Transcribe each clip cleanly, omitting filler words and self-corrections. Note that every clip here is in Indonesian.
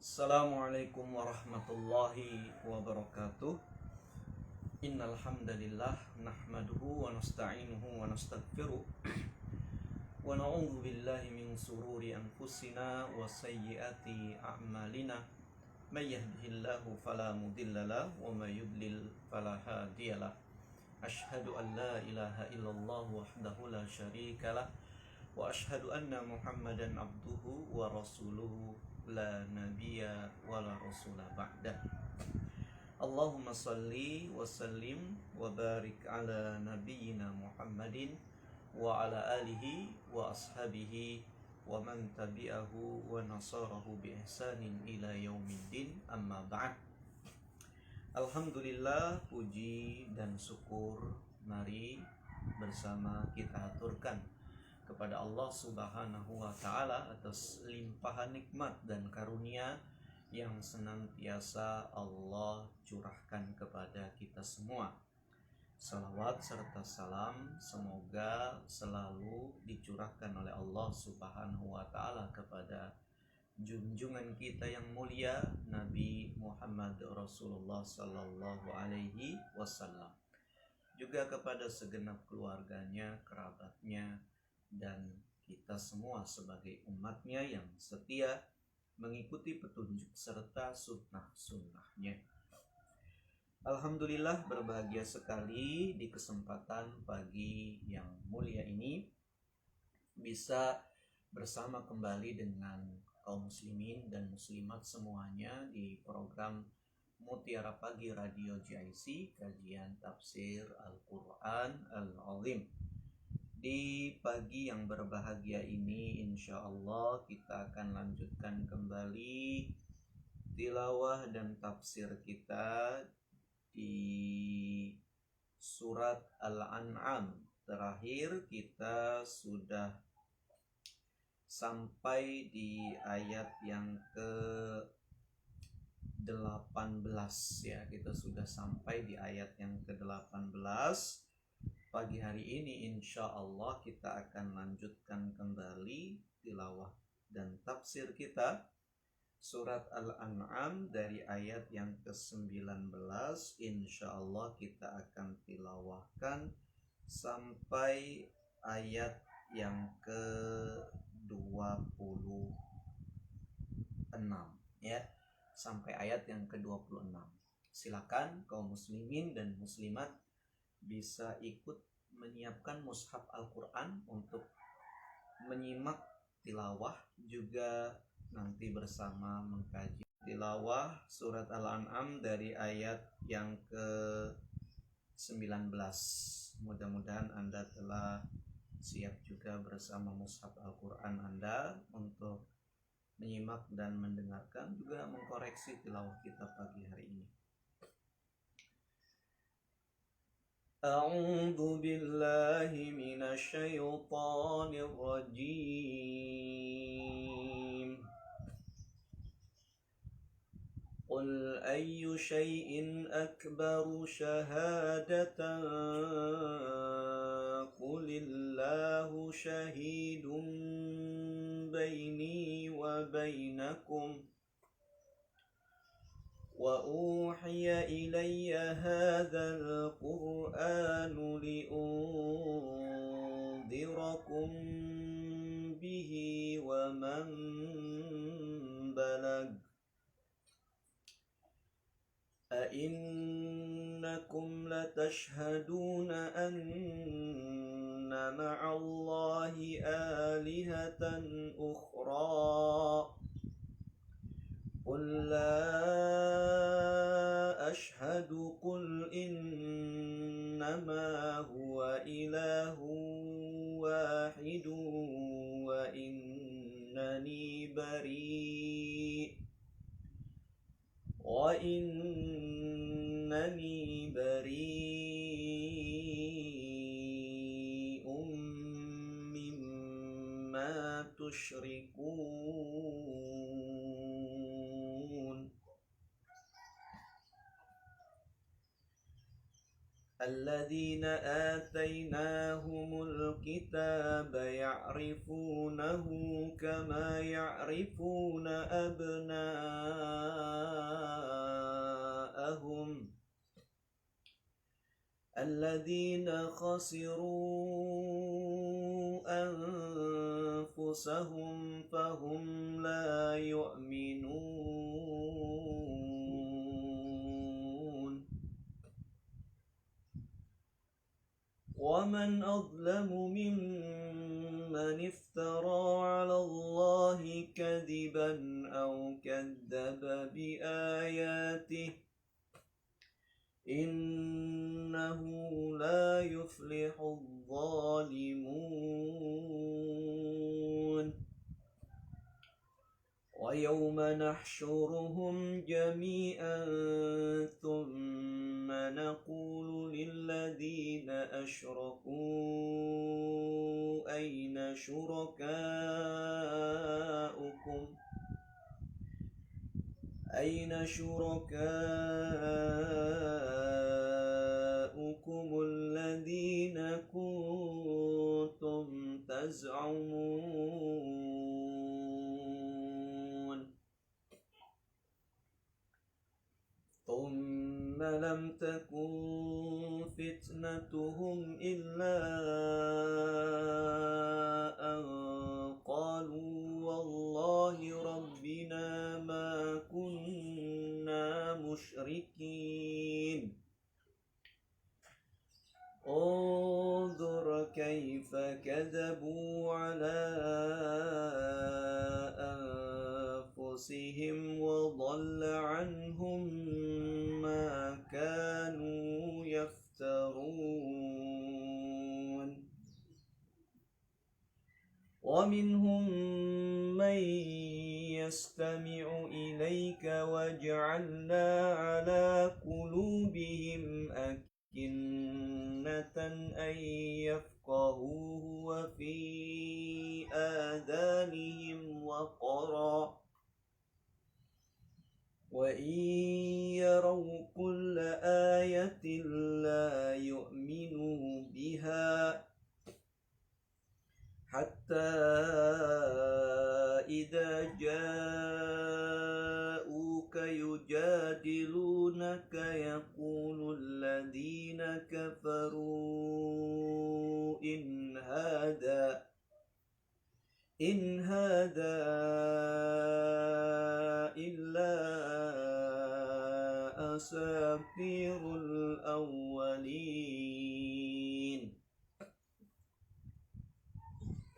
Assalamualaikum warahmatullahi wabarakatuh. Innal hamdalillah nahmaduhu wa nasta'inuhu wa nastaghfiruh wa na'udzu billahi min sururi anfusina wa sayyiati a'malina. May yahdihillahu fala mudhillalah wa may yudlil fala hadiyalah. Asyhadu an la ilaha illallah wahdahu la syarikalah wa asyhadu anna Muhammadan abduhu wa rasuluhu la nabiyya wa la rasula ba'dah. Allahumma salli wa sallim wa barik ala nabiyyina Muhammadin wa ala alihi wa ashabihi wa man tabi'ahu wa nasarahu bi ihsanin ila yaumiddin, amma ba'd. Alhamdulillah, puji dan syukur mari bersama kita aturkan kepada Allah Subhanahu wa Ta'ala atas limpahan nikmat dan karunia yang senantiasa Allah curahkan kepada kita semua. Salawat serta salam semoga selalu dicurahkan oleh Allah Subhanahu wa Ta'ala kepada junjungan kita yang mulia Nabi Muhammad Rasulullah Sallallahu Alaihi Wasallam, juga kepada segenap keluarganya, kerabatnya, dan kita semua sebagai umatnya yang setia mengikuti petunjuk serta sunnah-sunnahnya. Alhamdulillah, berbahagia sekali di kesempatan pagi yang mulia ini bisa bersama kembali dengan kaum muslimin dan muslimat semuanya di program Mutiara Pagi Radio JIC, kajian tafsir Al-Quran Al-Azim. Di pagi yang berbahagia ini insya Allah kita akan lanjutkan kembali tilawah dan tafsir kita di surat Al-An'am. Terakhir kita sudah sampai di ayat yang ke-18 ya. Kita sudah sampai di ayat yang ke-18. Pagi hari ini insya Allah kita akan lanjutkan kembali tilawah dan tafsir kita surat Al-An'am dari ayat yang ke-19. Insya Allah kita akan tilawahkan sampai ayat yang ke-26 ya, sampai ayat yang ke-26. Silakan kaum muslimin dan muslimat bisa ikut menyiapkan mushaf Al-Quran untuk menyimak tilawah, juga nanti bersama mengkaji tilawah surat Al-An'am dari ayat yang ke-19. Mudah-mudahan Anda telah siap juga bersama mushaf Al-Quran Anda untuk menyimak dan mendengarkan, juga mengkoreksi tilawah kita pagi hari ini. A'udzu billahi minasy syaithanir rajim. Qul ayyu syai'in akbaru syahadatan qulillahu syahidun baini wa bainakum وأوحي إلي هذا القرآن لأنذركم به ومن بلغ أئنكم لتشهدون أن مع الله آلهة أخرى قل لا أشهد قل إنما هو إله واحد وإنني بريء مما تشركون. الذين آتيناهم الكتاب يعرفونه كما يعرفون أبناءهم الذين خسروا أنفسهم فهم لا يؤمنون ومن أظلم ممن افترى على الله كذبا أو كذب بآياته إنه لا يفلح الظالمون ويوم نحشرهم جميعا ثم نقول للذين أشركوا أين شركاؤكم الذين كنتم تزعمون ثم لم تكن فتنتهم إلا أن قالوا والله ربنا ما كنا مشركين انظر كيف كذبوا على أنفسهم وضل عنهم ما كانوا يفترون ومنهم من يستمع إليك وجعلنا على قلوبهم أكنة أن يفقهوه وفي آذانهم وقرا وإن يروا كل آية لا يؤمنوا بها حتى إذا جاءوك يجادلونك يقول الذين كفروا إن هذا إلا أساطير الأولين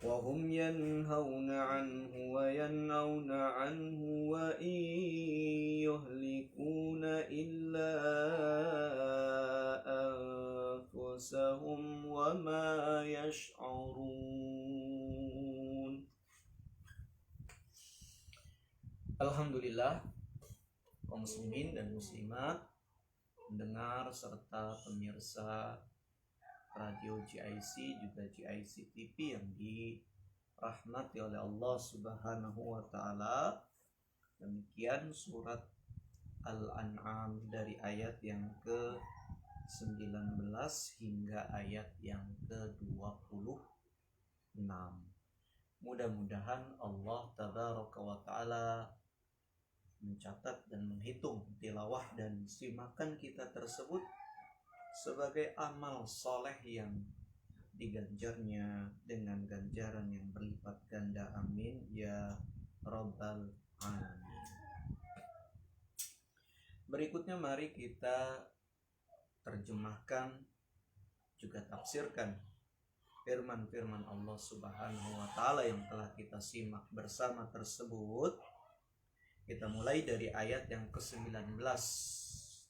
وهم ينهون عنه وينأون عنه وإن يهلكون إلا أنفسهم وما يشعرون. Alhamdulillah, kaum muslimin dan muslimat, pendengar serta pemirsa Radio GIC juga GIC TV yang dirahmati oleh Allah Subhanahu wa taala. Demikian surat Al-An'am dari ayat yang ke-19 hingga ayat yang ke-26. Mudah-mudahan Allah Tabaraka wa taala mencatat dan menghitung tilawah dan simakan kita tersebut sebagai amal soleh yang diganjarnya dengan ganjaran yang berlipat ganda. Amin ya rabbal alamin. Berikutnya mari kita terjemahkan juga tafsirkan firman-firman Allah Subhanahu wa taala yang telah kita simak bersama tersebut. Kita mulai dari ayat yang ke-19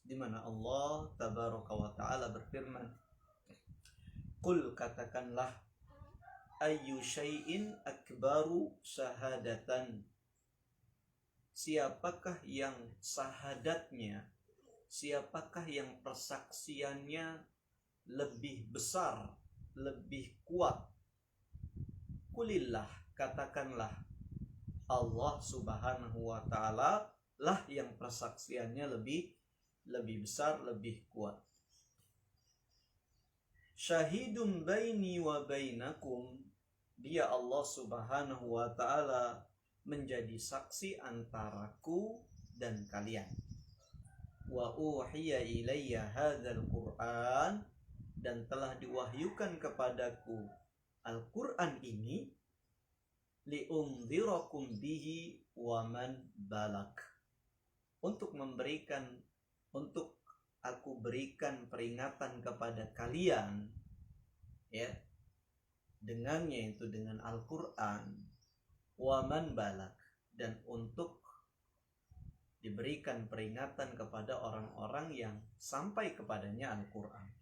di mana Allah Tabaraka wa taala berfirman, Qul, katakanlah, ayyu syai'in akbaru syahadatan, siapakah yang sahadatnya, siapakah yang persaksiannya lebih besar, lebih kuat. Kulillah, katakanlah, Allah Subhanahu wa ta'ala lah yang persaksiannya lebih besar, lebih kuat. Syahidun baini wa bainakum, dia Allah Subhanahu wa ta'ala menjadi saksi antaraku dan kalian. Wa uhiya ilayya hadzal Qur'an, dan telah diwahyukan kepadaku Al-Quran ini li'undhirakum bihi wa man balak, untuk aku berikan peringatan kepada kalian, ya, dengannya, itu dengan Al-Quran, wa man balak, dan untuk diberikan peringatan kepada orang-orang yang sampai kepadanya Al-Quran.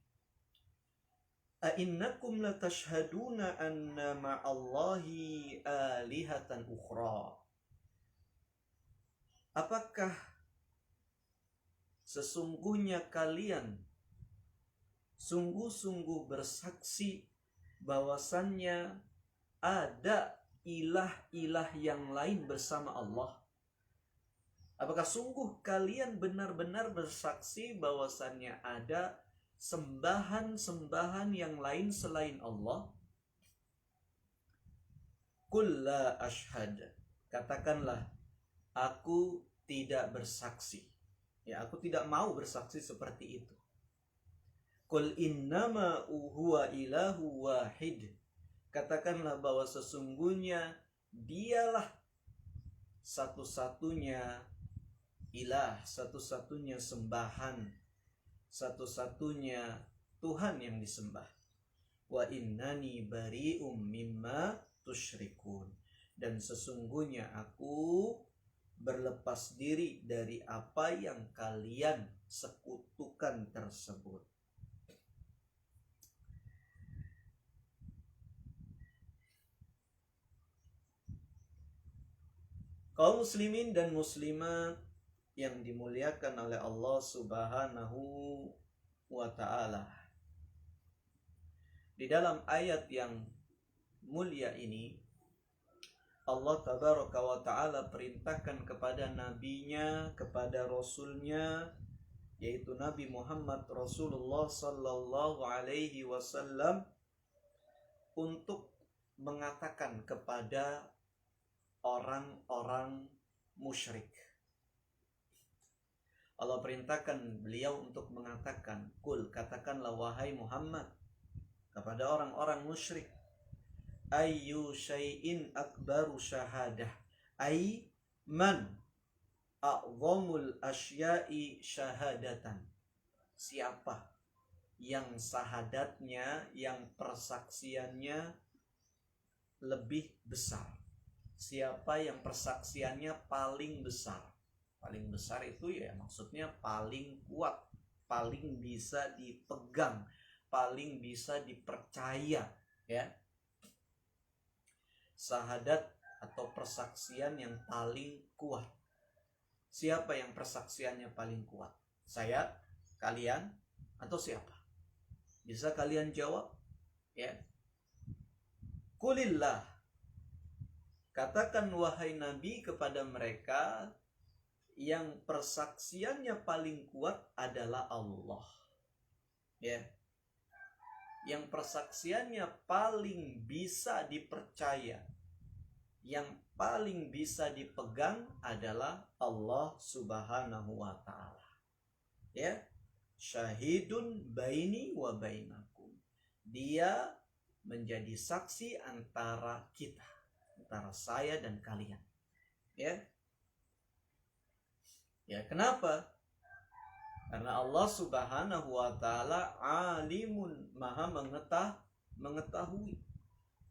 A'innakum latashhaduna anna ma'allahi alihatan ukhra. Apakah sesungguhnya kalian sungguh-sungguh bersaksi bahwasannya ada ilah-ilah yang lain bersama Allah? Apakah sungguh kalian benar-benar bersaksi bahwasannya ada sembahan-sembahan yang lain selain Allah? Qul la ashhad. Katakanlah, aku tidak bersaksi. Ya, aku tidak mau bersaksi seperti itu. Qul innama huwa ilahu wahid. Katakanlah bahwa sesungguhnya dialah satu-satunya ilah, satu-satunya sembahan, satu-satunya Tuhan yang disembah. Wa innani bari'um mimma tusyrikun. Dan sesungguhnya aku berlepas diri dari apa yang kalian sekutukan tersebut. Kaum muslimin dan muslimat yang dimuliakan oleh Allah Subhanahu wa ta'ala, di dalam ayat yang mulia ini Allah Tabaraka wa ta'ala perintahkan kepada nabinya, kepada rasulnya, yaitu Nabi Muhammad Rasulullah sallallahu alaihi wasallam, untuk mengatakan kepada orang-orang musyrik. Allah perintahkan beliau untuk mengatakan, Qul, katakanlah wahai Muhammad kepada orang-orang musyrik, ayyu syai'in akbaru syahadah, ay man a'zamul asya'i syahadatan. Siapa yang syahadatnya, yang persaksiannya lebih besar? Siapa yang persaksiannya paling besar? Paling besar itu ya maksudnya paling kuat, paling bisa dipegang, paling bisa dipercaya, ya. Syahadat atau persaksian yang paling kuat. Siapa yang persaksiannya paling kuat? Saya, kalian, atau siapa? Bisa kalian jawab? Ya. Qulillah. Katakan wahai Nabi kepada mereka, yang persaksiannya paling kuat adalah Allah. Ya. Yang persaksiannya paling bisa dipercaya, yang paling bisa dipegang adalah Allah Subhanahu wa ta'ala. Ya. Syahidun baini wa bainakum. Dia menjadi saksi antara kita, antara saya dan kalian. Ya. Ya, kenapa? Karena Allah Subhanahu wa ta'ala alimun, maha mengetahui.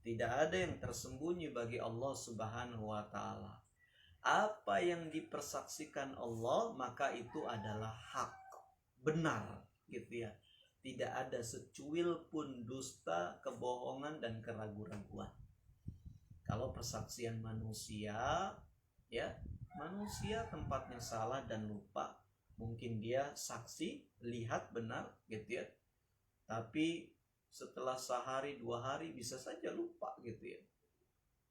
Tidak ada yang tersembunyi bagi Allah Subhanahu wa ta'ala. Apa yang dipersaksikan Allah, maka itu adalah hak, benar, gitu ya. Tidak ada secuil pun dusta, kebohongan, dan keraguan-raguan. Kalau persaksian manusia, ya, manusia tempatnya salah dan lupa. Mungkin dia saksi, lihat benar, gitu ya. Tapi setelah sehari, 2 hari bisa saja lupa, gitu ya.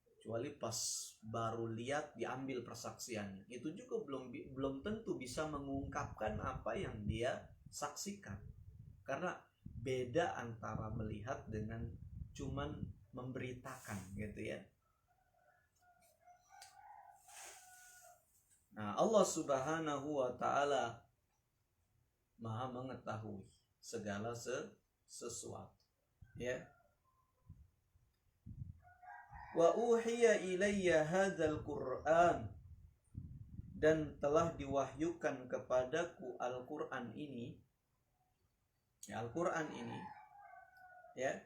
Kecuali pas baru lihat diambil persaksiannya. Itu juga belum tentu bisa mengungkapkan apa yang dia saksikan. Karena beda antara melihat dengan cuman memberitakan, gitu ya. Nah, Allah Subhanahu wa ta'ala maha mengetahui segala sesuatu. Ya. Wa uhiya ilayya hadzal Qur'an, dan telah diwahyukan kepadaku Al-Qur'an ini. Ya, Al-Qur'an ini, ya,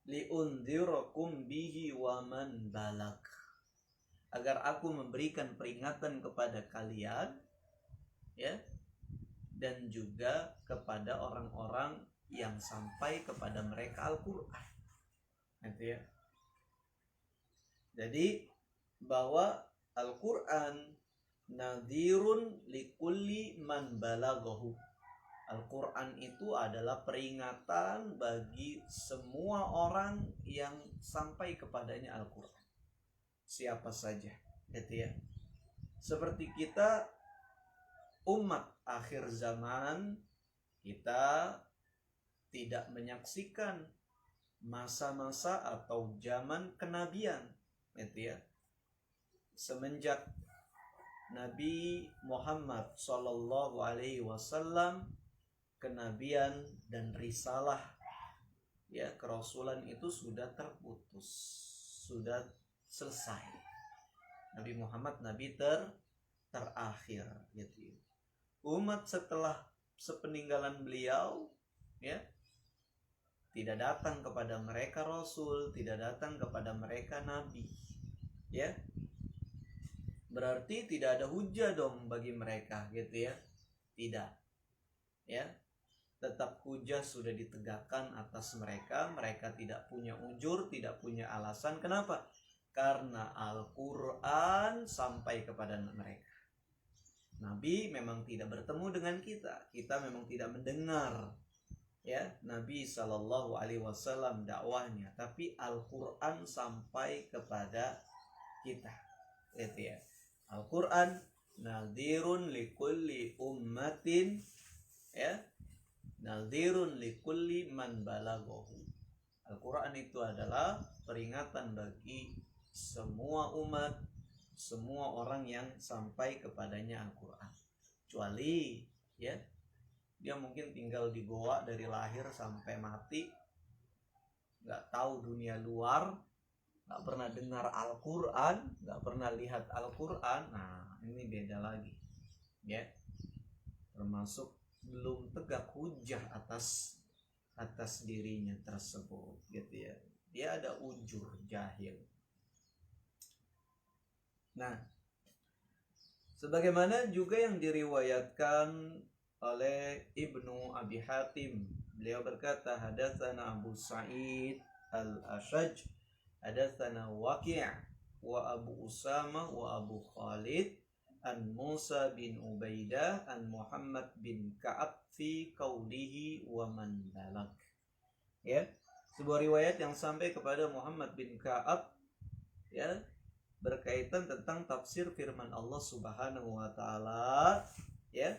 liundzirakum bihi wa man balag, agar aku memberikan peringatan kepada kalian, ya, dan juga kepada orang-orang yang sampai kepada mereka Al-Qur'an. Gitu ya. Jadi bahwa Al-Qur'an nadhirun likulli man balaghahu. Al-Qur'an itu adalah peringatan bagi semua orang yang sampai kepadanya Al-Qur'an. Siapa saja, gitu ya. Seperti kita umat akhir zaman, kita tidak menyaksikan masa-masa atau zaman kenabian, gitu ya. Semenjak Nabi Muhammad Sallallahu Alaihi Wasallam, kenabian dan risalah, ya, kerasulan itu sudah terputus, sudah selesai. Nabi Muhammad nabi terakhir, gitu. Umat setelah sepeninggalan beliau, ya, tidak datang kepada mereka rasul, tidak datang kepada mereka nabi, ya. Berarti tidak ada hujah dong bagi mereka, gitu ya. Tidak, ya. Tetap hujah sudah ditegakkan atas mereka. Mereka tidak punya ujur, tidak punya alasan. Kenapa? Karena Al-Qur'an sampai kepada mereka. Nabi memang tidak bertemu dengan kita. Kita memang tidak mendengar, ya, Nabi Sallallahu Alaihi Wasallam dakwahnya, tapi Al-Qur'an sampai kepada kita, gitu ya. Al-Qur'an nadhirun likulli ummatin, ya, nadhirun likulli man balaghahu. Al-Qur'an itu adalah peringatan bagi semua umat, semua orang yang sampai kepadanya Al-Qur'an. Kecuali, ya, dia mungkin tinggal di goa dari lahir sampai mati, nggak tahu dunia luar, nggak pernah dengar Al-Qur'an, nggak pernah lihat Al-Qur'an. Nah, ini beda lagi, ya. Termasuk belum tegak hujah atas dirinya tersebut, gitu ya. Dia ada ujur jahil. Nah, sebagaimana juga yang diriwayatkan oleh Ibnu Abi Hatim, beliau berkata, hadatsana Abu Sa'id Al-Ashaj, hadatsana Waqi' wa Abu Usama wa Abu Khalid an Musa bin Ubaidah an Muhammad bin Ka'ab fi qaulihi wa man balag. Ya, sebuah riwayat yang sampai kepada Muhammad bin Ka'ab, ya, berkaitan tentang tafsir firman Allah Subhanahu wa taala, ya,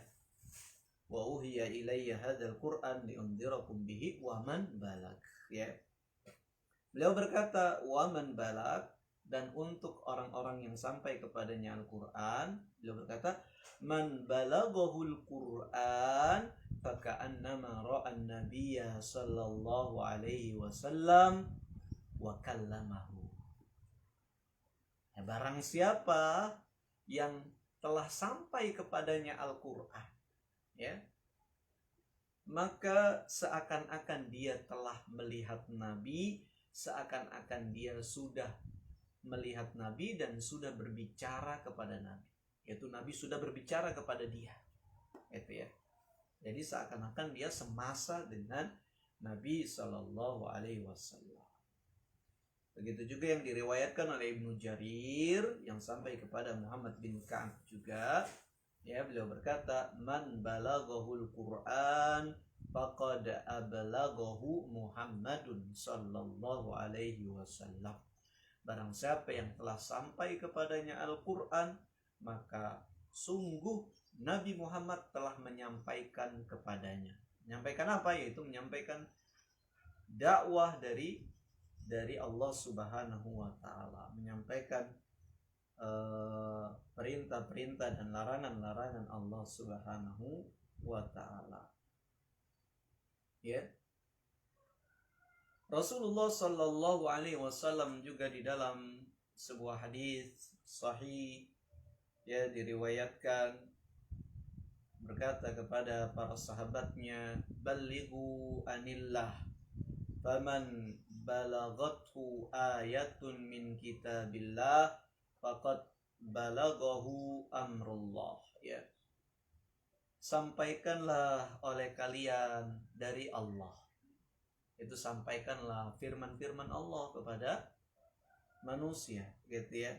wa uhiya ilayya hadzal Qur'an liundzirakum bihi wa man balag, ya. Beliau berkata wa man balag, dan untuk orang-orang yang sampai kepadanya Al-Qur'an, beliau berkata man balaghul Qur'an faka'annama ra'an nabiyya sallallahu alaihi wasallam wa kallamahu. Barang siapa yang telah sampai kepadanya Al-Qur'an, ya, maka seakan-akan dia telah melihat Nabi, seakan-akan dia sudah melihat Nabi dan sudah berbicara kepada Nabi, yaitu Nabi sudah berbicara kepada dia, itu ya. Jadi seakan-akan dia semasa dengan Nabi Sallallahu Alaihi Wasallam. Begitu juga yang diriwayatkan oleh Ibnu Jarir yang sampai kepada Muhammad bin Ka'ab juga, ya, beliau berkata man balaghul Qur'an faqad ablaghahu Muhammadun sallallahu alaihi wasallam. Barang siapa yang telah sampai kepadanya Al-Qur'an, maka sungguh Nabi Muhammad telah menyampaikan kepadanya. Menyampaikan apa? Yaitu menyampaikan dakwah dari Allah Subhanahu wa taala, menyampaikan perintah-perintah dan larangan-larangan Allah Subhanahu wa taala. Ya. Rasulullah Shallallahu Alaihi Wasallam juga di dalam sebuah hadis sahih ya diriwayatkan berkata kepada para sahabatnya, balighu anillah faman balaghathu ayatun min kitabillah faqad balaghahu amrullah, ya. Sampaikanlah oleh kalian dari Allah. Itu sampaikanlah firman-firman Allah kepada manusia, gitu ya.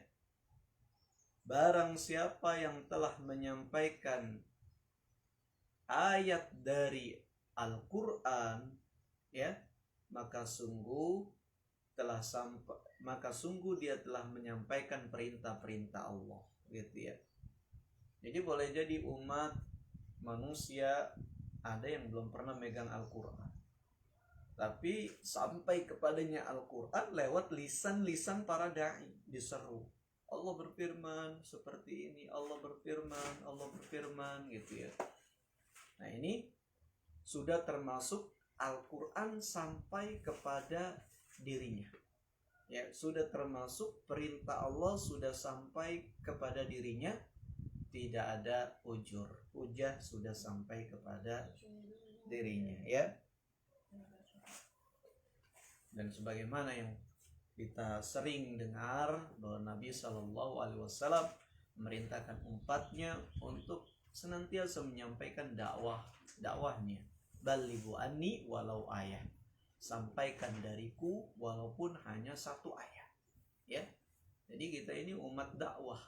Barang siapa yang telah menyampaikan ayat dari Al-Qur'an, ya, maka sungguh dia telah menyampaikan perintah-perintah Allah, gitu ya. Jadi boleh jadi umat manusia ada yang belum pernah megang Al-Qur'an, tapi sampai kepadanya Al-Qur'an lewat lisan-lisan para dai, diseru. Allah berfirman seperti ini, Allah berfirman gitu ya. Nah, ini sudah termasuk Al-Qur'an sampai kepada dirinya. Ya, sudah termasuk perintah Allah sudah sampai kepada dirinya, tidak ada hujah sudah sampai kepada dirinya, ya. Dan sebagaimana yang kita sering dengar bahwa Nabi Shallallahu Alaihi Wasallam memerintahkan umatnya untuk senantiasa menyampaikan dakwahnya. Balighu anni walau ayat, sampaikan dariku walaupun hanya satu ayat, ya. Jadi kita ini umat dakwah,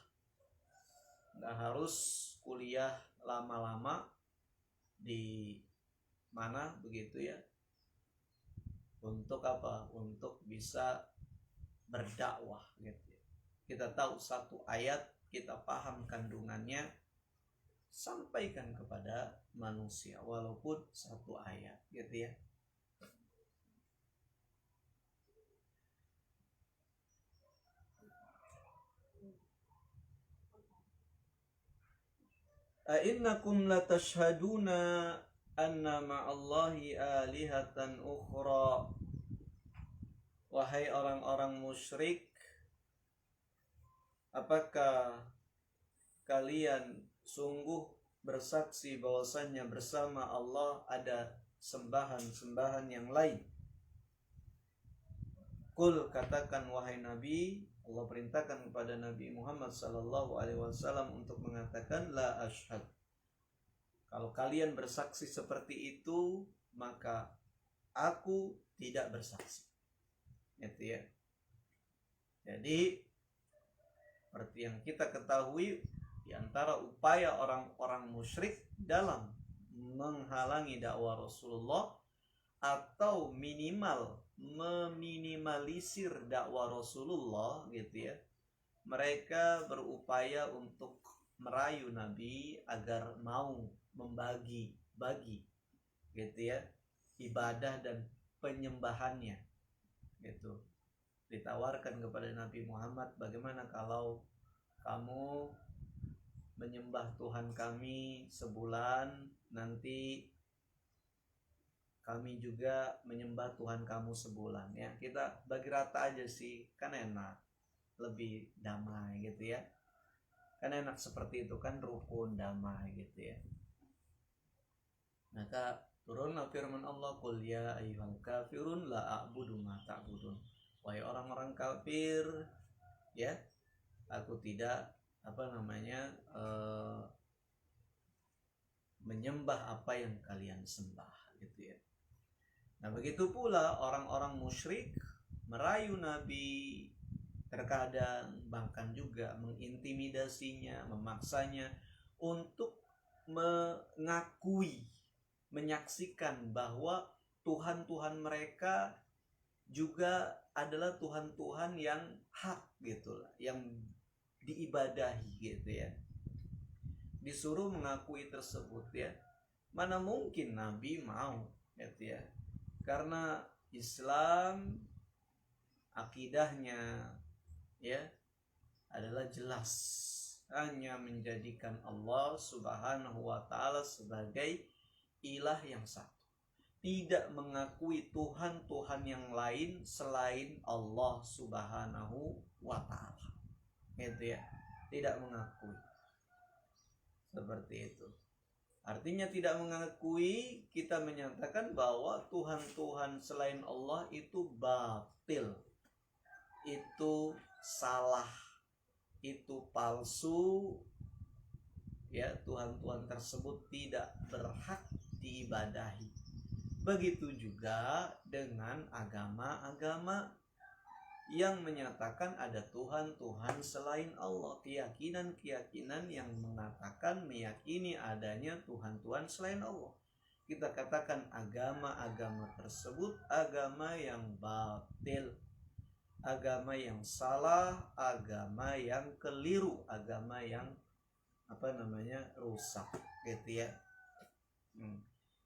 nggak harus kuliah lama-lama di mana begitu ya. Untuk apa? Untuk bisa berdakwah gitu. Kita tahu satu ayat, kita paham kandungannya, sampaikan kepada manusia walaupun satu ayat gitu ya. Innakum latashhaduna anna ma'allahi alihatan ukhra. Wahai orang-orang musyrik, apakah kalian sungguh bersaksi bahwasannya bersama Allah ada sembahan-sembahan yang lain? Qul, katakan wahai Nabi, Allah perintahkan kepada Nabi Muhammad sallallahu alaihi wasallam untuk mengatakan la asyhad. Kalau kalian bersaksi seperti itu, maka aku tidak bersaksi. Gitu ya. Jadi seperti yang kita ketahui, di antara upaya orang-orang musyrik dalam menghalangi dakwah Rasulullah atau minimal meminimalisir dakwah Rasulullah gitu ya, mereka berupaya untuk merayu Nabi agar mau membagi gitu ya ibadah dan penyembahannya gitu. Ditawarkan kepada Nabi Muhammad, bagaimana kalau kamu menyembah Tuhan kami sebulan, nanti kami juga menyembah Tuhan kamu sebulan, ya. Kita bagi rata aja sih, kan enak, lebih damai gitu ya. Kan enak seperti itu, kan rukun damai gitu ya. Maka turunlah firman Allah, qul ya ayyuhal kafirun la a'budu ma ta'budun. Wahai orang-orang kafir, ya, aku tidak menyembah apa yang kalian sembah gitu ya. Nah, begitu pula orang-orang musyrik merayu Nabi, terkadang bahkan juga mengintimidasinya, memaksanya untuk mengakui, menyaksikan bahwa Tuhan-Tuhan mereka juga adalah Tuhan-Tuhan yang hak gitu lah, yang diibadahi gitu ya. Disuruh mengakui tersebut ya. Mana mungkin Nabi mau gitu ya. Karena Islam akidahnya ya adalah jelas, hanya menjadikan Allah Subhanahu wa taala sebagai ilah yang satu. tidak mengakui Tuhan-Tuhan yang lain selain Allah Subhanahu wa ta'ala. Gitu ya. Tidak mengakui. Seperti itu. Artinya tidak mengakui, kita menyatakan bahwa Tuhan-Tuhan selain Allah itu batil. Itu salah. Itu palsu. Ya, Tuhan-Tuhan tersebut tidak berhak diibadahi. Begitu juga dengan agama-agama yang menyatakan ada Tuhan-Tuhan selain Allah. Keyakinan-keyakinan yang mengatakan meyakini adanya Tuhan-Tuhan selain Allah. Kita katakan agama-agama tersebut agama yang batil, agama yang salah, agama yang keliru, agama yang rusak, gitu ya.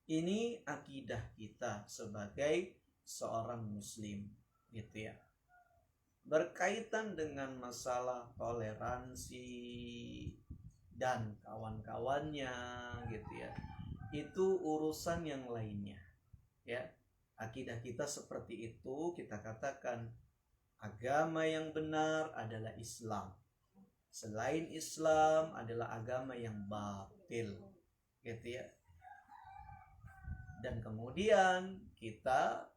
Ini akidah kita sebagai seorang muslim, gitu ya. Berkaitan dengan masalah toleransi dan kawan-kawannya, gitu ya. Itu urusan yang lainnya, ya. Akidah kita seperti itu, kita katakan agama yang benar adalah Islam. Selain Islam adalah agama yang batil, gitu ya. Dan kemudian kita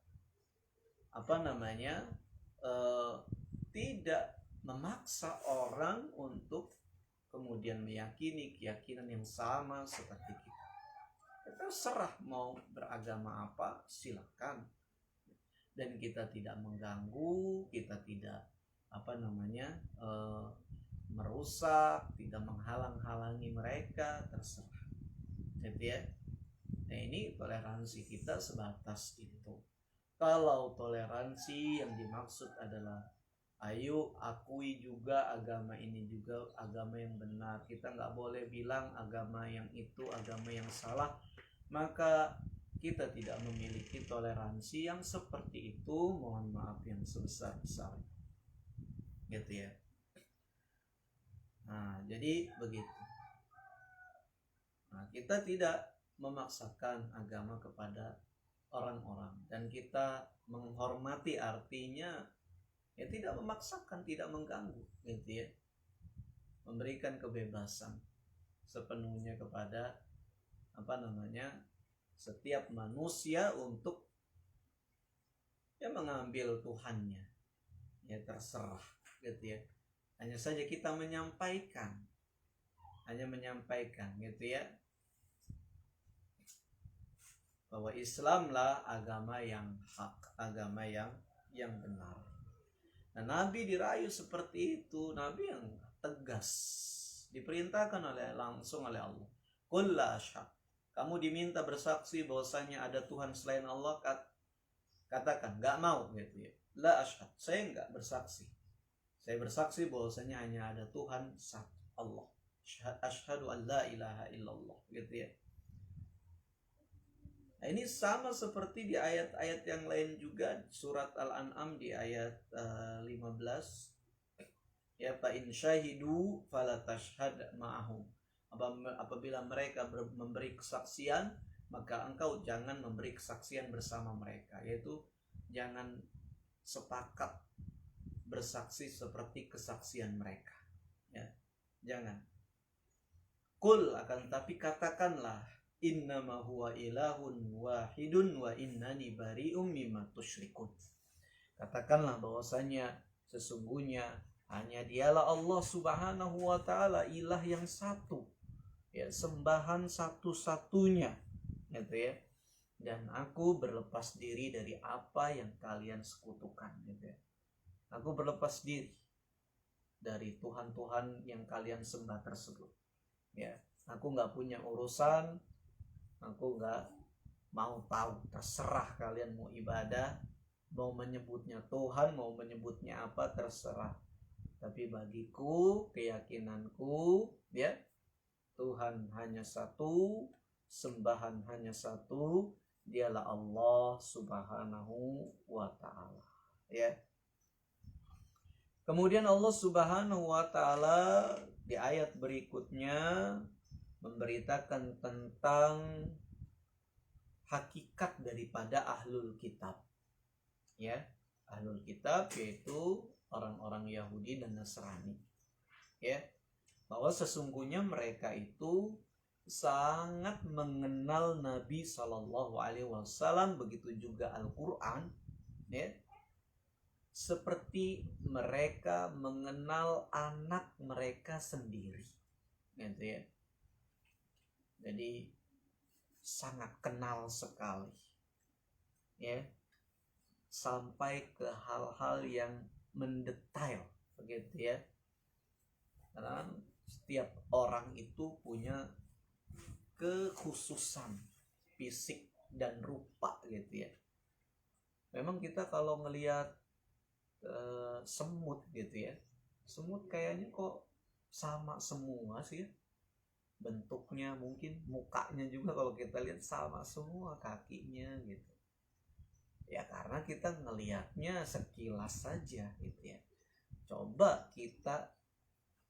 tidak memaksa orang untuk kemudian meyakini keyakinan yang sama seperti kita. Kita serah mau beragama apa, silakan. Dan kita tidak mengganggu, kita tidak merusak, tidak menghalang-halangi mereka, terserah. Gitu ya. Nah, ini toleransi kita sebatas itu. Kalau toleransi yang dimaksud adalah ayo akui juga agama ini juga agama yang benar. Kita nggak boleh bilang agama yang itu agama yang salah. Maka kita tidak memiliki toleransi yang seperti itu. Mohon maaf yang sebesar-besarnya. Gitu ya. Nah, jadi begitu. Nah, kita tidak memaksakan agama kepada orang-orang, dan kita menghormati artinya ya tidak memaksakan, tidak mengganggu, gitu ya. Memberikan kebebasan sepenuhnya kepada setiap manusia untuk ya mengambil Tuhannya. Ya terserah, gitu ya. Hanya saja kita menyampaikan, gitu ya, bahwa Islamlah agama yang hak, agama yang benar. Nah, Nabi dirayu seperti itu, Nabi yang tegas, diperintahkan langsung oleh Allah. Qul la asyhad. Kamu diminta bersaksi bahwasanya ada Tuhan selain Allah, katakan enggak mau, gitu ya. La asyhad, saya enggak bersaksi. Saya bersaksi bahwasanya hanya ada Tuhan satu, Allah. Asyhadu an la ilaha illallah, gitu ya. Nah, ini sama seperti di ayat-ayat yang lain juga, surat Al-An'am di ayat 15. Ya, fa in syahidu fala tashhad ma'ahum. Apabila mereka memberi kesaksian, maka engkau jangan memberi kesaksian bersama mereka, yaitu jangan sepakat bersaksi seperti kesaksian mereka. Ya, jangan. Qul, akan tapi katakanlah, innama huwa ilahun wahidun wa innani bari'um mimma tusyrikun. Katakanlah bahwasanya sesungguhnya hanya dialah Allah Subhanahu wa ta'ala, ilah yang satu, ya, sembahan satu-satunya, gitu ya. Dan aku berlepas diri dari apa yang kalian sekutukan, gitu ya. Aku berlepas diri dari Tuhan-Tuhan yang kalian sembah tersebut, ya. Aku nggak punya urusan. Aku nggak mau tahu, terserah kalian mau ibadah, mau menyebutnya Tuhan, mau menyebutnya apa, terserah. Tapi bagiku, keyakinanku, ya, Tuhan hanya satu, sembahan hanya satu, dialah Allah Subhanahu wa ta'ala, ya. Kemudian Allah Subhanahu wa ta'ala di ayat berikutnya memberitakan tentang hakikat daripada ahlul kitab. Ya, ahlul kitab yaitu orang-orang Yahudi dan Nasrani. Ya, bahwa sesungguhnya mereka itu sangat mengenal Nabi Shallallahu Alaihi Wasallam, begitu juga Al-Quran, ya, seperti mereka mengenal anak mereka sendiri, gitu ya. Jadi sangat kenal sekali, ya, sampai ke hal-hal yang mendetail, begitu ya. Karena setiap orang itu punya kekhususan fisik dan rupa, gitu ya. Memang kita kalau ngelihat semut, gitu ya, semut kayaknya kok sama semua sih ya. Bentuknya, mungkin mukanya juga kalau kita lihat sama semua, kakinya gitu ya, karena kita ngelihatnya sekilas saja, gitu ya. Coba kita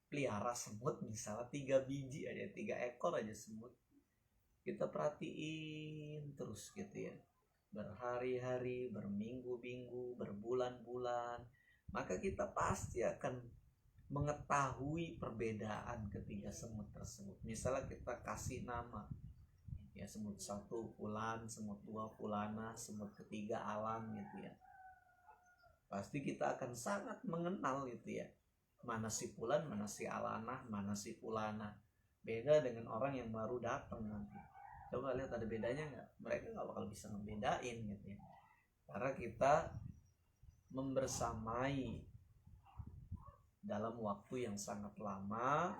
pelihara semut, misalnya 3 biji aja, 3 ekor aja semut, kita perhatiin terus, gitu ya, berhari-hari, berminggu-minggu, berbulan-bulan, maka kita pasti akan mengetahui perbedaan ketiga semut tersebut. Misalnya kita kasih nama, ya, semut 1 fulan, semut 2 fulana, semut ketiga alam, gitu ya. Pasti kita akan sangat mengenal, gitu ya, mana si fulan, mana si alanah, mana si fulana. Beda dengan orang yang baru datang nanti. Coba lihat ada bedanya nggak? Mereka nggak bakal bisa membedain, gitu ya. Karena kita membersamai dalam waktu yang sangat lama,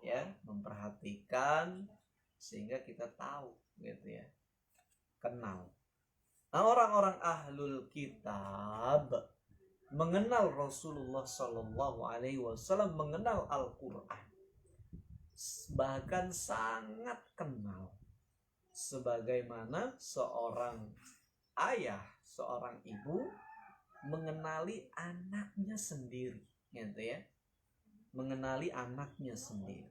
ya, memperhatikan, sehingga kita tahu, gitu ya, kenal. Nah, orang-orang ahlul kitab mengenal Rasulullah Shallallahu Alaihi Wasallam, mengenal Al-Quran, bahkan sangat kenal, sebagaimana seorang ayah, seorang ibu mengenali anaknya sendiri, gitu ya, mengenali anaknya sendiri,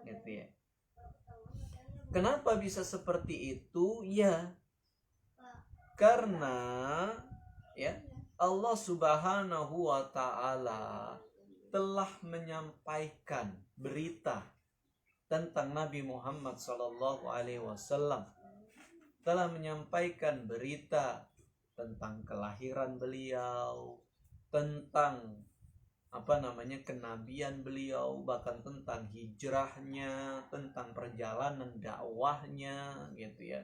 gitu ya. Kenapa bisa seperti itu? Ya, karena ya, Allah Subhanahu wa Ta'ala telah menyampaikan berita tentang Nabi Muhammad Sallallahu Alaihi Wasallam, telah menyampaikan berita tentang kelahiran beliau, tentang kenabian beliau, bahkan tentang hijrahnya, tentang perjalanan dakwahnya, gitu ya.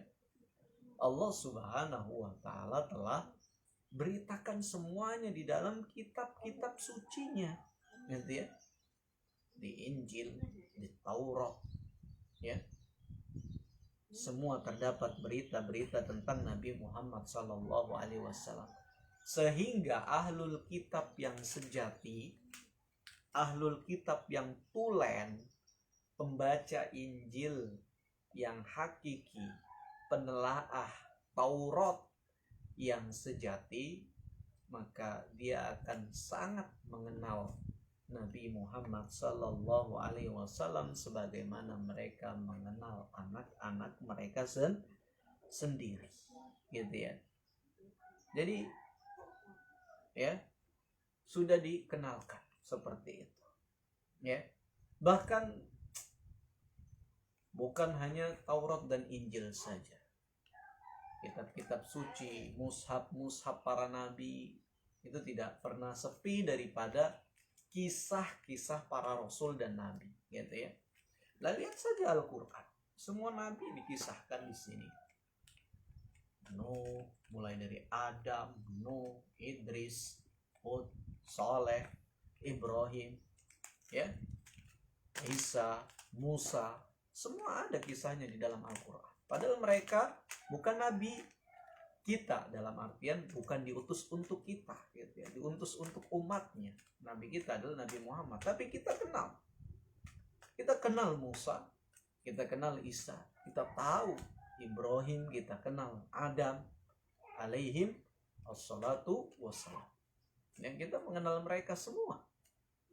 Allah Subhanahu wa Ta'ala telah beritakan semuanya di dalam kitab-kitab sucinya, gitu ya. Di Injil, di Taurat, ya. Semua terdapat berita-berita tentang Nabi Muhammad Sallallahu Alaihi Wasallam. Sehingga ahlul kitab yang sejati, ahlul kitab yang tulen, pembaca Injil yang hakiki, penelaah Taurat yang sejati, maka dia akan sangat mengenal Nabi Muhammad Sallallahu Alaihi Wasallam sebagaimana mereka mengenal anak-anak mereka sendiri, gitu ya. Jadi, ya, sudah dikenalkan seperti itu, ya. Bahkan bukan hanya Taurat dan Injil saja, kitab-kitab suci, mushaf para nabi itu tidak pernah sepi daripada kisah-kisah para rasul dan nabi, gitu ya. Nah, lihat saja Al-Quran, semua nabi dikisahkan di sini. Nuh, mulai dari Adam, Nuh, Idris, Hud, Saleh, Ibrahim, ya, Isa, Musa, semua ada kisahnya di dalam Al-Quran. Padahal mereka bukan nabi kita, dalam artian bukan diutus untuk kita, gitu ya, diutus untuk umatnya. Nabi kita adalah Nabi Muhammad, tapi kita kenal Musa, kita kenal Isa, kita tahu Ibrahim, kita kenal Adam alaihim assalatu wassalam, yang kita mengenal mereka semua,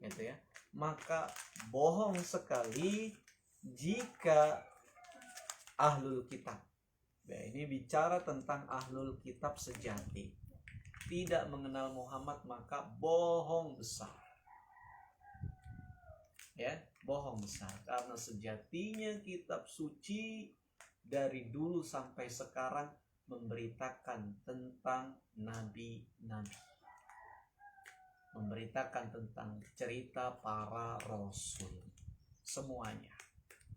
gitu ya. Maka bohong sekali jika ahlul kitab, Ya, ini bicara tentang ahlul kitab sejati. Tidak mengenal Muhammad maka bohong besar. Ya, bohong besar. Karena sejatinya kitab suci dari dulu sampai sekarang memberitakan tentang nabi-nabi. Memberitakan tentang cerita para rasul. Semuanya.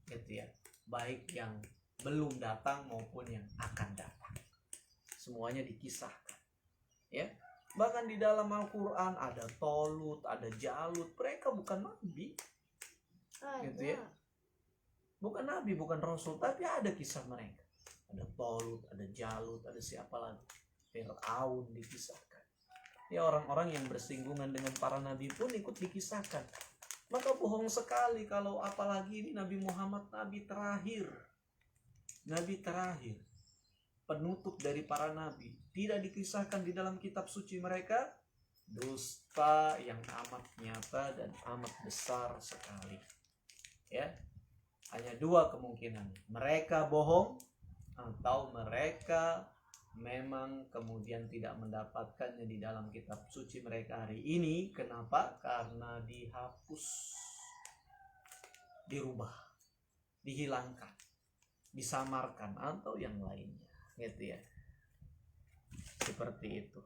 Gitu ya. Baik yang belum datang maupun yang akan datang. Semuanya dikisahkan. Ya. Bahkan di dalam Al-Quran ada Tolut, ada Jalut. Mereka bukan nabi. Gitu ya. Bukan nabi, bukan rasul, tapi ada kisah mereka. Ada Tolut, ada Jalut, ada siapa lagi? Fir'aun dikisahkan. Ya, orang-orang yang bersinggungan dengan para nabi pun ikut dikisahkan. Maka bohong sekali kalau apalagi ini Nabi Muhammad nabi terakhir. Nabi terakhir. Penutup dari para nabi. Tidak dikisahkan di dalam kitab suci mereka. Dusta yang amat nyata dan amat besar sekali. Ya. Hanya dua kemungkinan. Mereka bohong atau mereka memang kemudian tidak mendapatkannya di dalam kitab suci mereka hari ini. Kenapa? Karena dihapus, dirubah, dihilangkan, disamarkan atau yang lainnya, gitu ya. Seperti itu.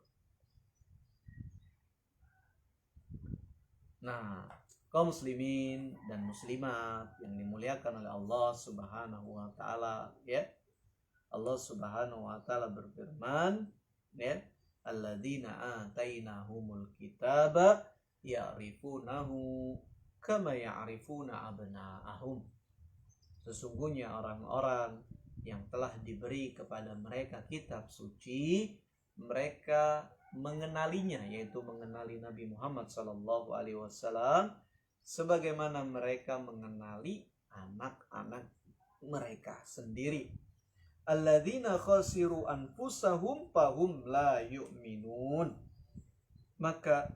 Nah, kaum muslimin dan muslimat yang dimuliakan oleh Allah Subhanahu wa taala, ya. Allah Subhanahu wa taala berfirman, ya, alladzina atainahumul kitaba ya'rifunahu kama ya'rifuna abna'ahum. Sesungguhnya orang-orang yang telah diberi kepada mereka kitab suci, mereka mengenalinya, yaitu mengenali Nabi Muhammad sallallahu alaihi wasallam sebagaimana mereka mengenali anak-anak mereka sendiri. Alladzina khasiru anfusahum fahum la yu'minun. Maka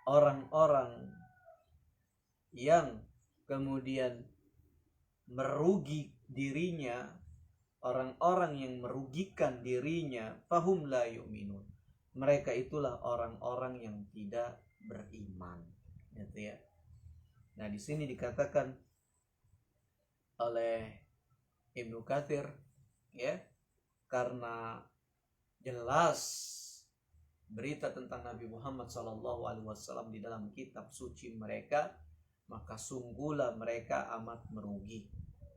orang-orang yang kemudian merugi dirinya, orang-orang yang merugikan dirinya, fahum la yu'minun. Mereka itulah orang-orang yang tidak beriman, gitu ya. Nah, di sini dikatakan oleh Ibnu Katsir, ya, karena jelas berita tentang Nabi Muhammad SAW di dalam kitab suci mereka, maka sungguhlah mereka amat merugi,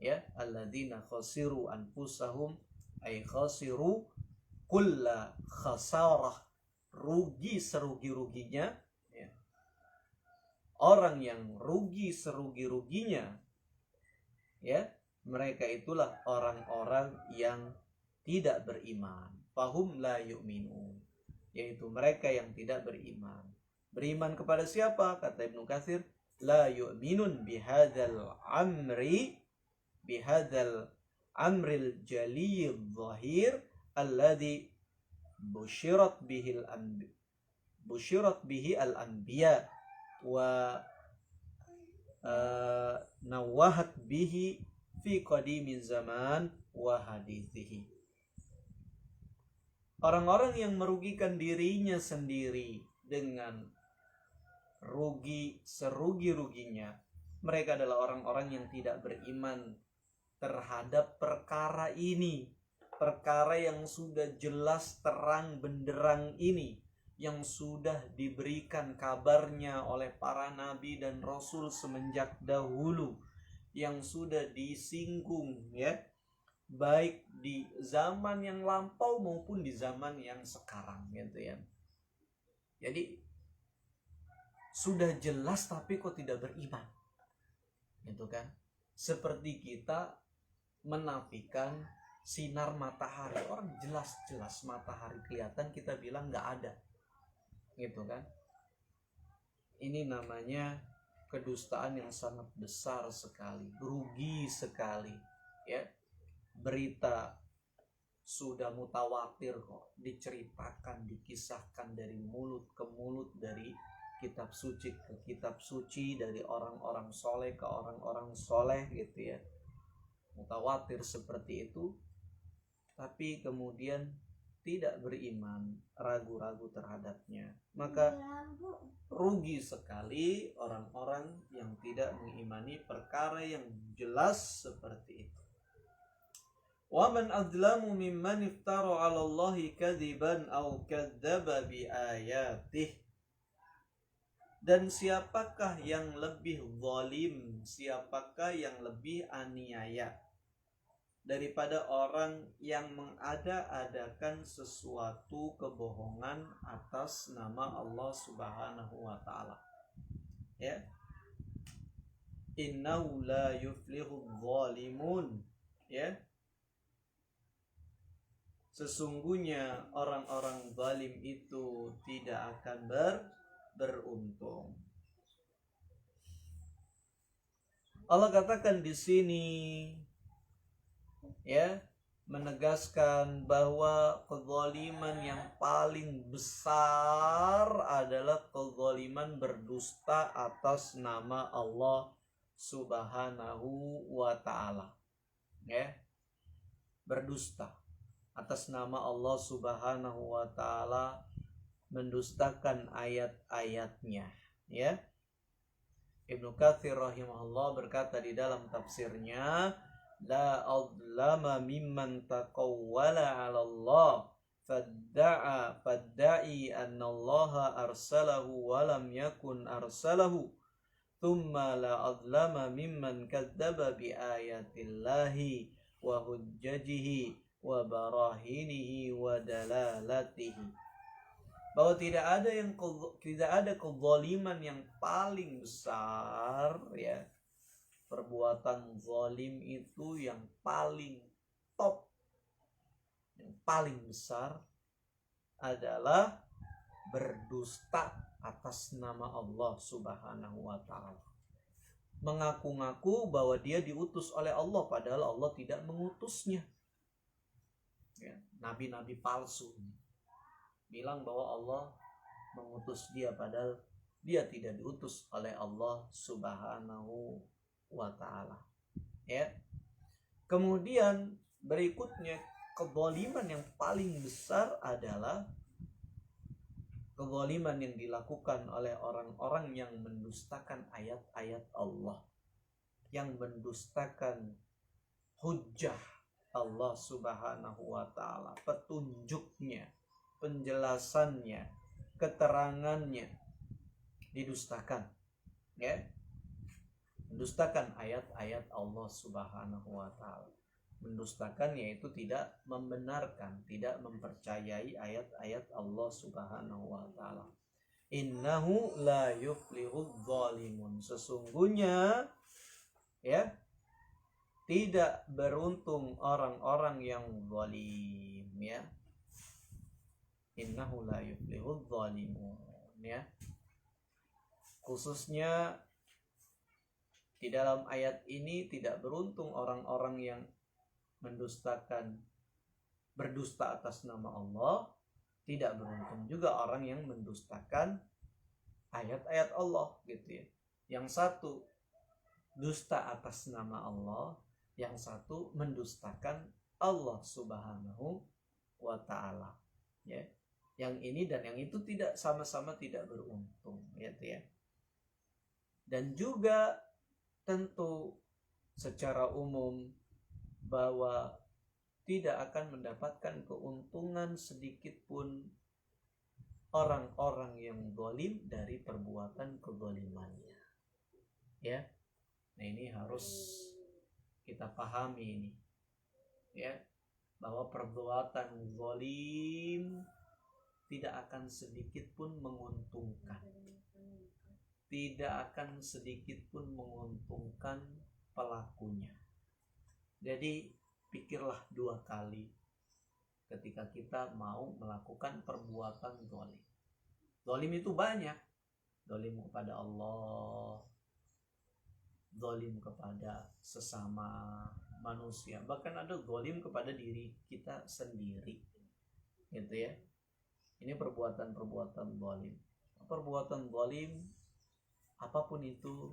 ya. Alladzina khasiru anfusahum ay khasiru kulla khasarah, rugi serugi-ruginya, ya. Orang yang rugi serugi-ruginya, ya, mereka itulah orang-orang yang tidak beriman. Fahum la yu'minun, yaitu mereka yang tidak beriman. Beriman kepada siapa? Kata Ibnu Katsir, la yu'minun bihadzal amril jaliyil zahir alladhi busyirat bihi al-anbiya wa nawahat bihi fi qadimin zaman wa hadithihi. Orang-orang yang merugikan dirinya sendiri dengan rugi serugi-ruginya, mereka adalah orang-orang yang tidak beriman terhadap perkara ini, perkara yang sudah jelas terang benderang ini, yang sudah diberikan kabarnya oleh para nabi dan rasul semenjak dahulu, yang sudah disinggung, ya, baik di zaman yang lampau maupun di zaman yang sekarang, gitu ya. Jadi sudah jelas tapi kok tidak beriman, gitu kan. Seperti kita menafikan sinar matahari. Orang jelas-jelas matahari kelihatan, kita bilang nggak ada, gitu kan. Ini namanya kedustaan yang sangat besar sekali, rugi sekali, ya. Berita sudah mutawatir kok, diceritakan, dikisahkan dari mulut ke mulut, dari kitab suci ke kitab suci, dari orang-orang soleh ke orang-orang soleh, gitu ya. mutawatir seperti itu, tapi kemudian tidak beriman, ragu-ragu terhadapnya, maka rugi sekali orang-orang yang tidak mengimani perkara yang jelas seperti itu. Wa man adzlamu mimman iftara 'ala Allahi kadziban aw kadzdzaba bi ayatihi. Dan siapakah yang lebih zalim, siapakah yang lebih aniaya daripada orang yang mengada-adakan sesuatu kebohongan atas nama Allah Subhanahu wa taala. Ya. Innahu la yuflihul zalimun. Ya. Sesungguhnya orang-orang zalim itu tidak akan beruntung. Allah katakan di sini, ya, menegaskan bahwa kezaliman yang paling besar adalah kezaliman berdusta atas nama Allah Subhanahu wa taala. Ya. Berdusta atas nama Allah Subhanahu wa taala, mendustakan ayat-ayatnya, ya. Ibnu Katsir rahimahullah berkata di dalam tafsirnya, la adlama mimman taqawwala 'ala Allah fadda'i anna Allah arsalahu wa lam yakun arsalahu, thumma la adlama mimman kadzdzaba bi ayatillahi wa hujjajihi wa barahinihi wa dalalatihi. Bahwa tidak ada kezaliman yang paling besar, ya. Perbuatan zalim itu yang paling top, yang paling besar adalah berdusta atas nama Allah Subhanahu wa taala. Mengaku-ngaku bahwa dia diutus oleh Allah padahal Allah tidak mengutusnya. Ya, nabi-nabi palsu bilang bahwa Allah mengutus dia padahal dia tidak diutus oleh Allah Subhanahu wa taala. Ya. Kemudian berikutnya, kezaliman yang paling besar adalah kezaliman yang dilakukan oleh orang-orang yang mendustakan ayat-ayat Allah, yang mendustakan hujjah Allah Subhanahu wa taala, petunjuknya, penjelasannya, keterangannya didustakan, ya. Mendustakan ayat-ayat Allah Subhanahu wa taala. Mendustakan yaitu tidak membenarkan, tidak mempercayai ayat-ayat Allah Subhanahu wa taala. Innahu la yuflihul zalimun. Sesungguhnya, ya, tidak beruntung orang-orang yang zalim, ya. Innahu la yuflihul zalimun, ya. Khususnya di dalam ayat ini tidak beruntung orang-orang yang berdusta atas nama Allah, tidak beruntung juga orang yang mendustakan ayat-ayat Allah, gitu ya. Yang satu dusta atas nama Allah, yang satu mendustakan Allah Subhanahu wa taala, ya. Yang ini dan yang itu tidak sama-sama tidak beruntung, gitu ya. Dan juga tentu secara umum bahwa tidak akan mendapatkan keuntungan sedikit pun orang-orang yang zalim dari perbuatan kezalimannya, ya. Nah, ini harus kita pahami ini, ya, bahwa perbuatan zalim tidak akan sedikit pun menguntungkan. Tidak akan sedikit pun menguntungkan pelakunya. Jadi pikirlah dua kali ketika kita mau melakukan perbuatan zalim. Zalim itu banyak. Zalim kepada Allah, zalim kepada sesama manusia, bahkan ada zalim kepada diri kita sendiri, gitu ya. Ini perbuatan-perbuatan zalim. Perbuatan zalim apapun itu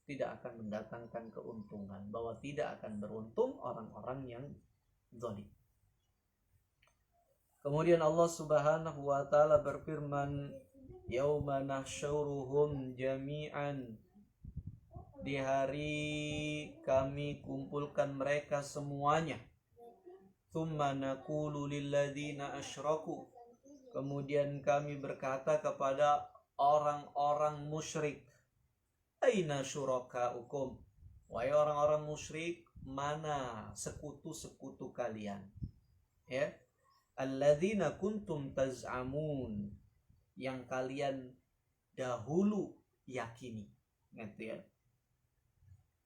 tidak akan mendatangkan keuntungan, bahwa tidak akan beruntung orang-orang yang zalim. Kemudian Allah Subhanahu wa taala berfirman, yauma nahsyuruhum jami'an, di hari kami kumpulkan mereka semuanya. Tsumma naqulu lilladzina asyraku, kemudian kami berkata kepada orang-orang musyrik, aina syurakaukum, wahai orang-orang musyrik, mana sekutu-sekutu kalian, ya, alladzina kuntum taz'amun, yang kalian dahulu yakini, gitu ya.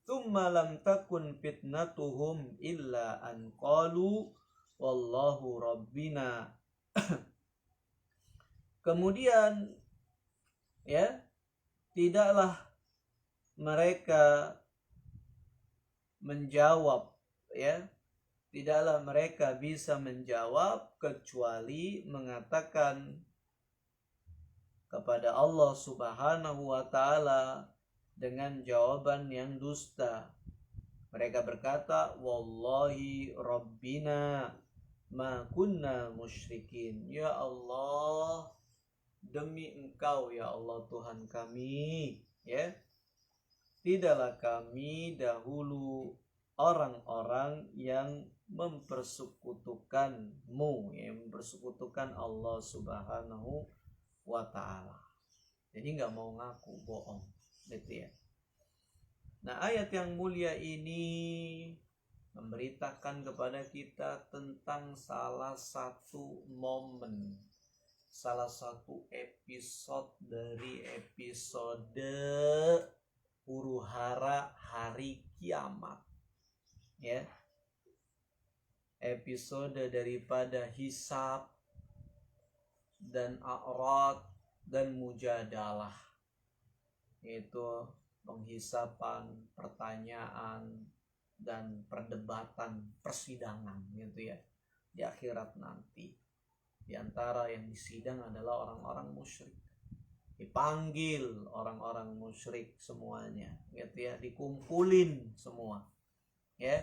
Tsumma lam takun fitnatuhum illa an qalu wallahu rabbina. Kemudian, ya, tidaklah mereka menjawab, ya, tidaklah mereka bisa menjawab kecuali mengatakan kepada Allah Subhanahu wa taala dengan jawaban yang dusta. Mereka berkata, wallahi rabbina ma kunna musyrikin. Ya Allah, demi Engkau ya Allah Tuhan kami, ya, tidaklah kami dahulu orang-orang yang mempersekutukanmu, yang mempersekutukan Allah Subhanahu wa ta'ala. Jadi nggak mau ngaku, bohong, gitu ya. Nah, ayat yang mulia ini memberitakan kepada kita tentang salah satu momen, salah satu episode dari episode huru-hara hari kiamat, ya, episode daripada hisab dan a'rad dan mujadalah, yaitu penghisapan, pertanyaan, dan perdebatan, persidangan, gitu ya, di akhirat nanti. Di antara yang disidang adalah orang-orang musyrik. Dipanggil orang-orang musyrik semuanya, gitu ya, dikumpulin semua, ya,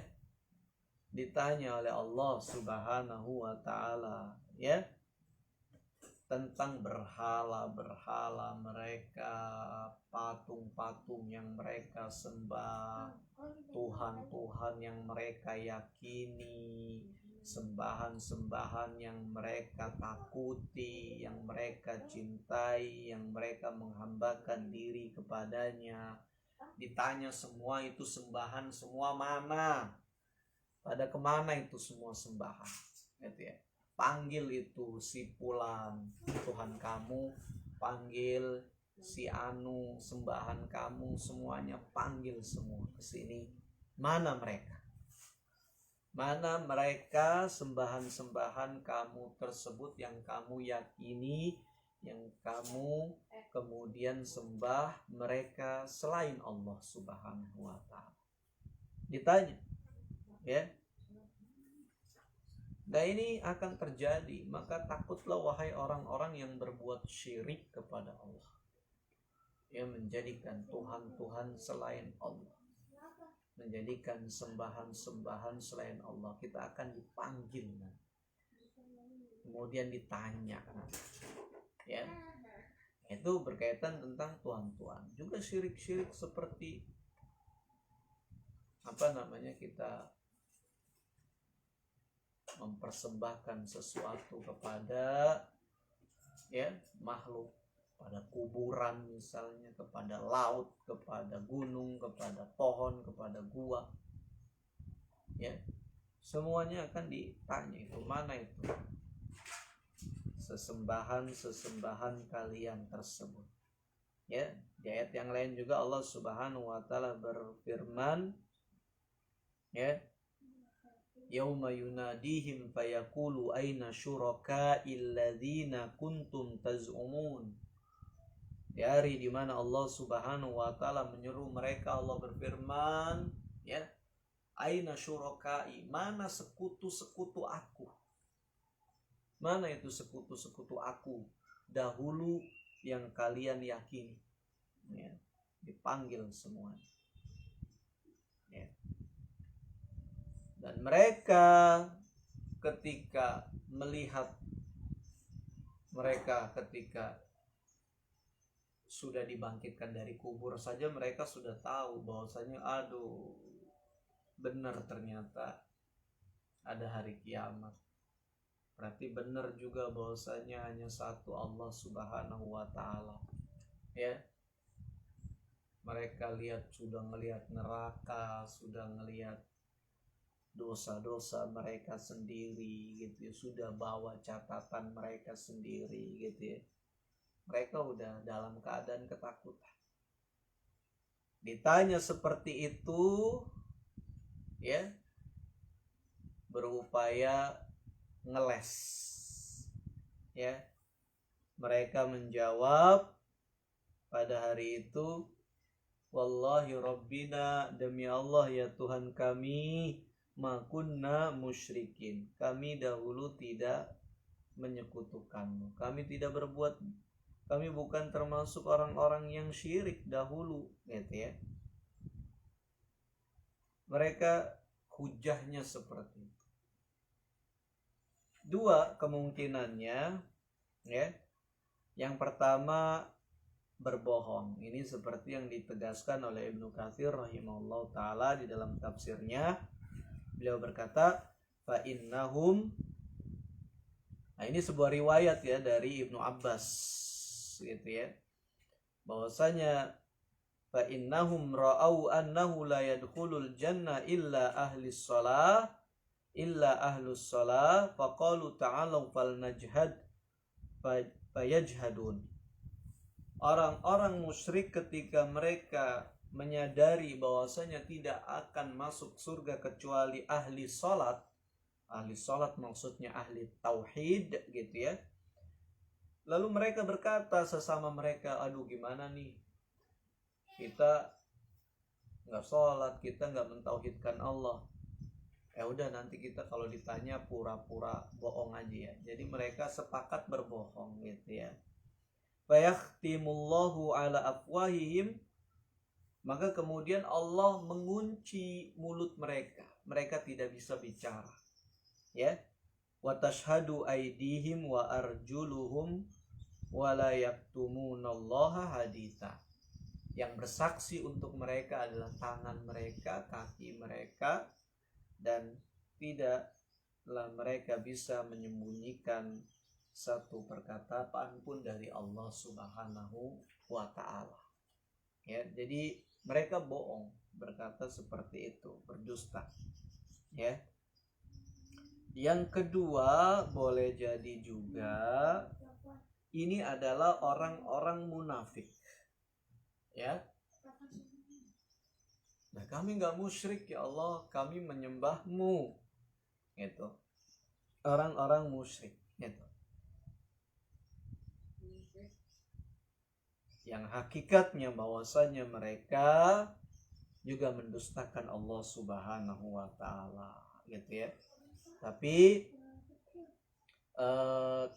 ditanya oleh Allah Subhanahu wa ta'ala, ya, tentang berhala-berhala mereka, patung-patung yang mereka sembah, Tuhan-Tuhan yang mereka yakini, sembahan-sembahan yang mereka takuti, yang mereka cintai, yang mereka menghambakan diri kepadanya. Ditanya semua itu sembahan semua mana? Pada kemana itu semua sembahan? Gitu ya. Panggil itu si Fulan, Tuhan kamu, panggil si Anu, sembahan kamu, semuanya panggil semua ke sini. Mana mereka? Mana mereka sembahan-sembahan kamu tersebut yang kamu yakini, yang kamu kemudian sembah mereka selain Allah Subhanahu wa ta'ala? Ditanya, ya. Nah, ini akan terjadi, maka takutlah wahai orang-orang yang berbuat syirik kepada Allah, yang menjadikan Tuhan-Tuhan selain Allah, menjadikan sembahan-sembahan selain Allah. Kita akan dipanggil, kemudian ditanya, ya. Itu berkaitan tentang Tuhan-Tuhan. Juga syirik-syirik seperti kita mempersembahkan sesuatu kepada, ya, makhluk, pada kuburan misalnya, kepada laut, kepada gunung, kepada pohon, kepada gua, ya, semuanya akan ditanya, itu mana itu sesembahan kalian tersebut, ya. Di ayat yang lain juga Allah Subhanahu wa ta'ala berfirman, ya, yauma yunadihim fayaqulu aina syuraka'il ladzina kuntum taz'umun. Di hari di mana Allah Subhanahu wa ta'ala menyeru mereka, Allah berfirman, ya, aina syuraka'i, mana sekutu-sekutu aku? Mana itu sekutu-sekutu aku dahulu yang kalian yakini? Ya, dipanggil semuanya. Dan mereka ketika sudah dibangkitkan dari kubur saja, mereka sudah tahu bahwasanya aduh, benar ternyata ada hari kiamat. Berarti benar juga bahwasanya hanya satu Allah Subhanahu wa taala. Ya. Mereka sudah ngelihat neraka, sudah ngelihat dosa-dosa mereka sendiri gitu ya, sudah bawa catatan mereka sendiri gitu ya. Mereka udah dalam keadaan ketakutan. Ditanya seperti itu ya, berupaya ngeles ya. Mereka menjawab pada hari itu, wallahi rabbina, demi Allah ya Tuhan kami, ma kunna musyrikin, kami dahulu tidak menyekutukanmu, kami bukan termasuk orang-orang yang syirik dahulu gitu ya. Mereka hujahnya seperti itu. Dua kemungkinannya ya. Yang pertama, berbohong. Ini seperti yang ditegaskan oleh Ibnu Katsir rahimahullah ta'ala di dalam tafsirnya. Beliau berkata, fa innahum, nah ini sebuah riwayat ya dari Ibnu Abbas gitu ya, bahwasanya fa innahum ra'au annahu la yadkhulul jannah illa ahlus shalah faqalu ta'alu fal najhad fayajhadun. Orang-orang musyrik ketika mereka menyadari bahwasanya tidak akan masuk surga kecuali ahli salat. Ahli salat maksudnya ahli tauhid gitu ya. Lalu mereka berkata sesama mereka, aduh gimana nih, kita nggak sholat, kita nggak mentauhidkan Allah. Ya udah, nanti kita kalau ditanya pura-pura bohong aja ya. Jadi mereka sepakat berbohong gitu ya. Fayakhtimullahu ala afwahihim, maka kemudian Allah mengunci mulut mereka. Mereka tidak bisa bicara. Ya. Wa tashhadu aydihim wa arjuluhum wa la yaktumunallaha haditha. Yang bersaksi untuk mereka adalah tangan mereka, kaki mereka, dan tidaklah mereka bisa menyembunyikan satu perkataan pun dari Allah Subhanahu wa ta'ala. Ya, jadi mereka bohong, berkata seperti itu, berdusta. Ya. Yang kedua, boleh jadi juga ini adalah orang-orang munafik. Ya. Nah, kami nggak musyrik ya Allah, kami menyembahmu. Gitu. Orang-orang musyrik. Gitu. Yang hakikatnya bahwasanya mereka juga mendustakan Allah Subhanahu wa ta'ala. Gitu ya. Tapi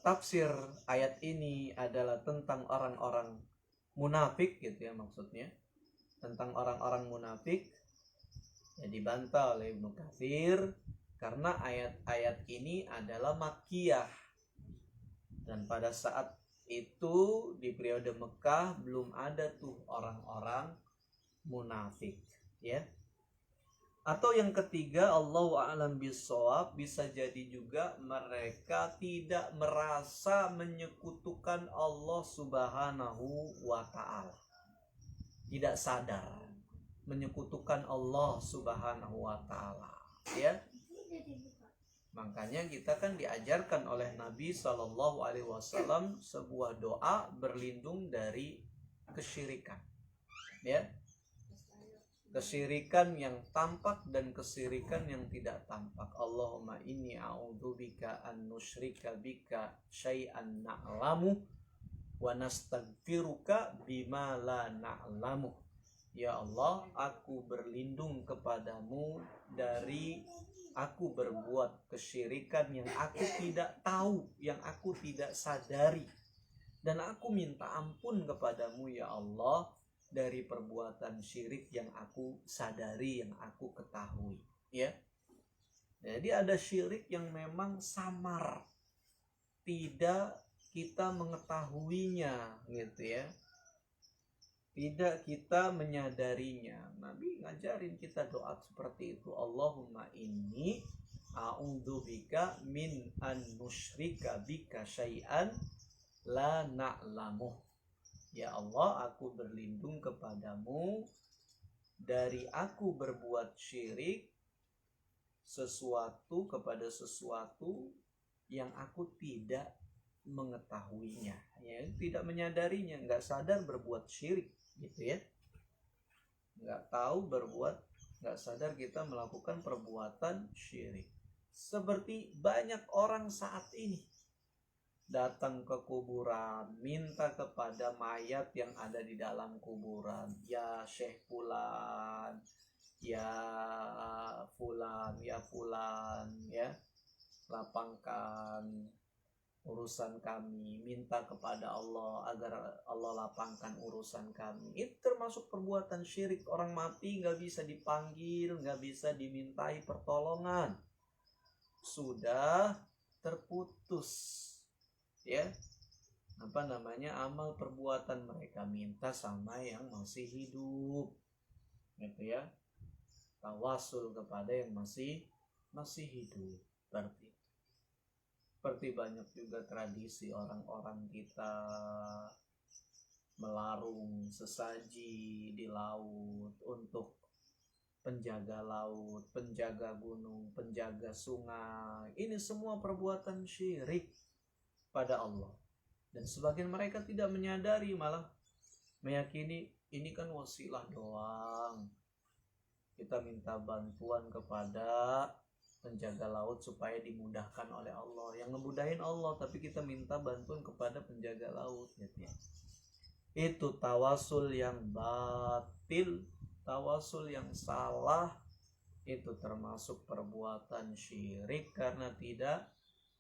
tafsir ayat ini adalah tentang orang-orang munafik gitu ya, maksudnya tentang orang-orang munafik. Ya, dibantah oleh Ibnu Katsir karena ayat-ayat ini adalah makkiyah, dan pada saat itu di periode Mekah belum ada tuh orang-orang munafik ya. Atau yang ketiga, Allahu a'lam bishawab, bisa jadi juga mereka tidak merasa menyekutukan Allah Subhanahu wa ta'ala. Tidak sadar menyekutukan Allah Subhanahu wa ta'ala. Ya. Makanya kita kan diajarkan oleh Nabi SAW sebuah doa berlindung dari kesyirikan. Ya. Kesyirikan yang tampak dan kesyirikan yang tidak tampak. Allahumma inni a'udzubika an nusyrika bika syai'an na'lamu wa nastaghfiruka bima la na'lamu. Ya Allah, aku berlindung kepadamu dari aku berbuat kesyirikan yang aku tidak tahu, yang aku tidak sadari. Dan aku minta ampun kepadamu ya Allah dari perbuatan syirik yang aku sadari, yang aku ketahui, ya. Jadi ada syirik yang memang samar, tidak kita mengetahuinya gitu ya, tidak kita menyadarinya. Nabi ngajarin kita doa seperti itu. Allahumma inni a'udzubika min an nusyrika bika syai'an la na'lamuh. Ya Allah, aku berlindung kepadamu dari aku berbuat syirik sesuatu kepada sesuatu yang aku tidak mengetahuinya, ya, tidak menyadarinya, nggak sadar berbuat syirik gitu ya, nggak tahu berbuat, nggak sadar kita melakukan perbuatan syirik. Seperti banyak orang saat ini datang ke kuburan, minta kepada mayat yang ada di dalam kuburan, ya Syekh Fulan, ya Fulan, ya Fulan, ya lapangkan urusan kami, minta kepada Allah agar Allah lapangkan urusan kami. Itu termasuk perbuatan syirik. Orang mati nggak bisa dipanggil, nggak bisa dimintai pertolongan, sudah terputus ya amal perbuatan mereka, minta sama yang masih hidup gitu ya, tawasul kepada yang masih hidup. Seperti banyak juga tradisi orang-orang kita melarung sesaji di laut untuk penjaga laut, penjaga gunung, penjaga sungai. Ini semua perbuatan syirik pada Allah. Dan sebagian mereka tidak menyadari, malah meyakini ini kan wasilah doang. Kita minta bantuan kepada penjaga laut supaya dimudahkan oleh Allah. Yang ngemudahin Allah, tapi kita minta bantuan kepada penjaga laut gitu ya. Itu tawasul yang batil, tawasul yang salah. Itu termasuk perbuatan syirik karena tidak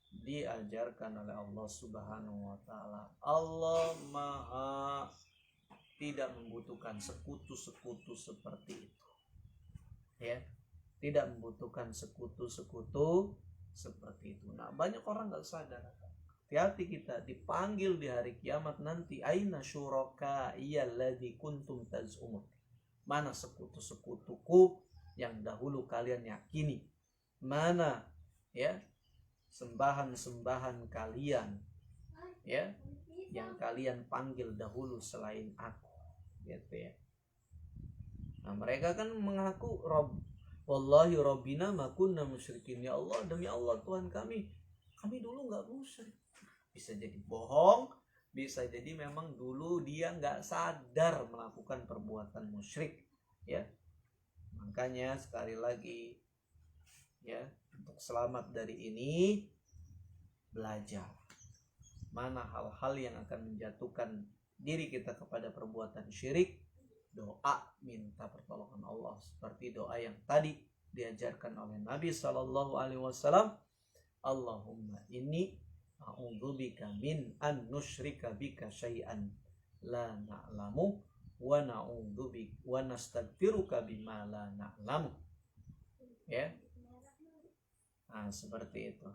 diajarkan oleh Allah Subhanahu wa taala. Allah Maha tidak membutuhkan sekutu-sekutu seperti itu. Ya, tidak membutuhkan sekutu-sekutu seperti itu. Nah, banyak orang enggak sadar. Hati-hati kita dipanggil di hari kiamat nanti, aina syuraka iyalladzi kuntum taz'umun. Mana sekutu-sekutuku yang dahulu kalian yakini? Mana ya sembahan-sembahan kalian ya yang kalian panggil dahulu selain aku gitu ya. Nah, mereka kan mengaku Rabb, wallahi rabbina ma kunna musyrikin. Ya Allah, demi Allah Tuhan kami dulu enggak musyrik. Bisa jadi bohong, bisa jadi memang dulu dia enggak sadar melakukan perbuatan musyrik ya. Makanya sekali lagi ya, untuk selamat dari ini, belajar mana hal-hal yang akan menjatuhkan diri kita kepada perbuatan syirik. Doa minta pertolongan Allah seperti doa yang tadi diajarkan oleh Nabi SAW. Allahumma inni a'udzubika min an nusyrika bika syai'an la na'lamu wa na'udzubika wa nastaghfiruka bima la na'lamu. Ya. Nah, seperti itu.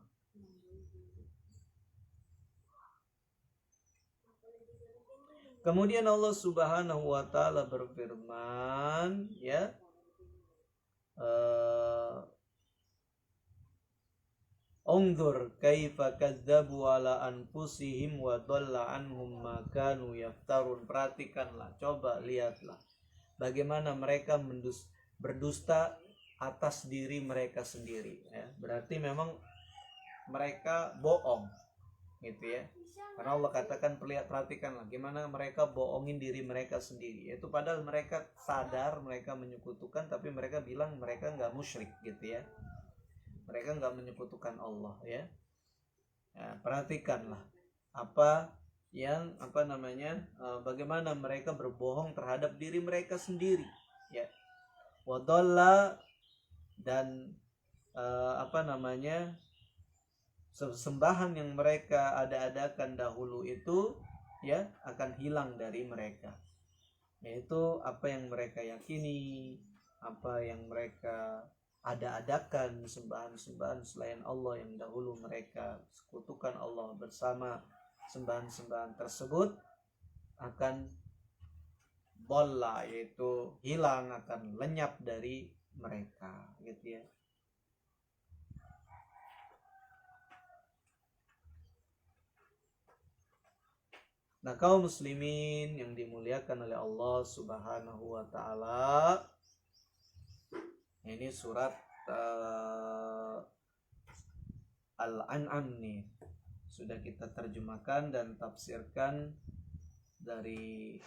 Kemudian Allah Subhanahu wa taala berfirman ya, Unzur kaifa kadzabu ala anfusihim wa dhalla anhum ma kanu yaftarun. Perhatikanlah, coba lihatlah bagaimana mereka berdusta atas diri mereka sendiri ya. Berarti memang mereka bohong gitu ya. Karena Allah katakan, perhatikanlah gimana mereka bohongin diri mereka sendiri. Itu padahal mereka sadar mereka menyekutukan, tapi mereka bilang mereka enggak musyrik gitu ya. Mereka enggak menyekutukan Allah ya. Nah, perhatikanlah bagaimana mereka berbohong terhadap diri mereka sendiri ya. Wadalla, dan sembahan yang mereka ada-adakan dahulu itu ya akan hilang dari mereka. Yaitu apa yang mereka yakini, apa yang mereka ada-adakan sembahan-sembahan selain Allah yang dahulu mereka sekutukan Allah bersama sembahan-sembahan tersebut, akan bola, yaitu hilang, akan lenyap dari mereka, gitu ya. Nah, kaum muslimin yang dimuliakan oleh Allah Subhanahu wa taala, ini surat Al-An'am nih. Sudah kita terjemahkan dan tafsirkan dari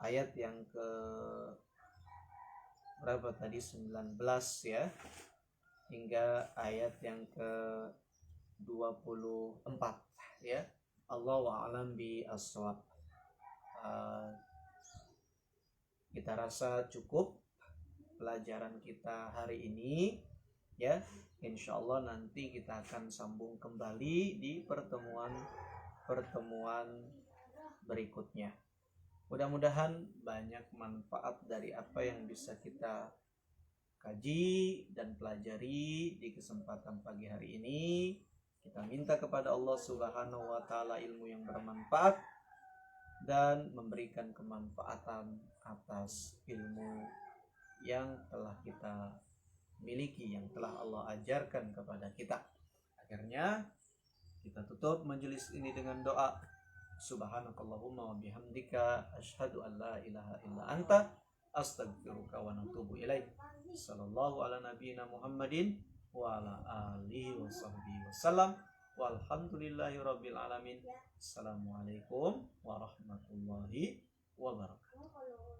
ayat yang ke berapa tadi, 19 ya, hingga ayat yang ke 24 ya. Allahu a'lam bi as-shawab. Kita rasa cukup pelajaran kita hari ini ya. Insyaallah nanti kita akan sambung kembali di pertemuan berikutnya. Mudah-mudahan banyak manfaat dari apa yang bisa kita kaji dan pelajari di kesempatan pagi hari ini. Kita minta kepada Allah Subhanahu wa taala ilmu yang bermanfaat dan memberikan kemanfaatan atas ilmu yang telah kita miliki, yang telah Allah ajarkan kepada kita. Akhirnya kita tutup majelis ini dengan doa. Subhanakallahumma wa bihamdika asyhadu an la ilaha illa anta astaghfiruka wa natubu ilaik. Sallallahu ala nabiyyina Muhammadin wa ala alihi wa sahbihi wasallam. Walhamdulillahi rabbil alamin. Assalamualaikum warahmatullahi wabarakatuh.